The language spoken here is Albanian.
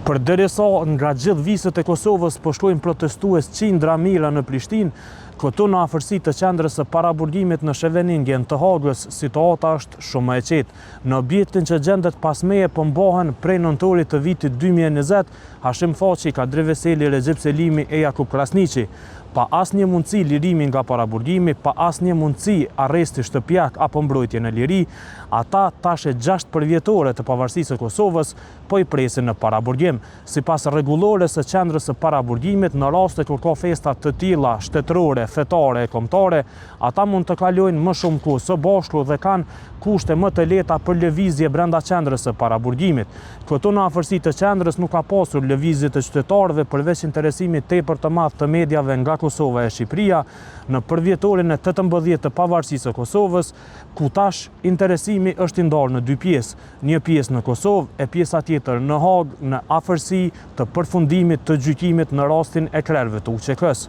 Përderisa nga gjithë viset e Kosovës po shkojnë protestues qindra mijëra në Prishtinë, këtu në afërsi të qendrës së paraburgimit në Sheveningjen të Hagës, situata është shumë e qetë. Në objektin që gjendet pas meje po mbahen prej nëntorit të vitit 2020 Hashim Thaçi, Kadri Veseli, Recep Selimi e Jakub Krasniqi. Pa asnjë mundësi lirimi nga paraburgimi, pa asnjë mundësi arresti shtëpiak apo mbrojtje në liri, ata tash e 6 përvjetore të pavarësisë së Kosovës po i presin në paraburgim. Sipas rregullores së qendrës së paraburgimit, në raste kur ka festa të tilla shtetërore, fetare e kombëtare, ata mund të kalojnë më shumë kohë së bashku dhe kanë kushte më të lehta për lëvizje brenda qendrës së paraburgimit. Këtu në afërsi të qendrës nuk ka pasur lëvizje të qytetarëve përveç interesimit tepër të madh të mediave nga Kosova e Shqipëria në përvjetorin e 18 të pavarësisë së Kosovës, ku tash interesimi është i ndarë në dy pjesë, një pjesë në Kosovë e pjesa tjetër në Hagë në afërsi të përfundimit të gjykimit në rastin e krerëve të UÇK-s.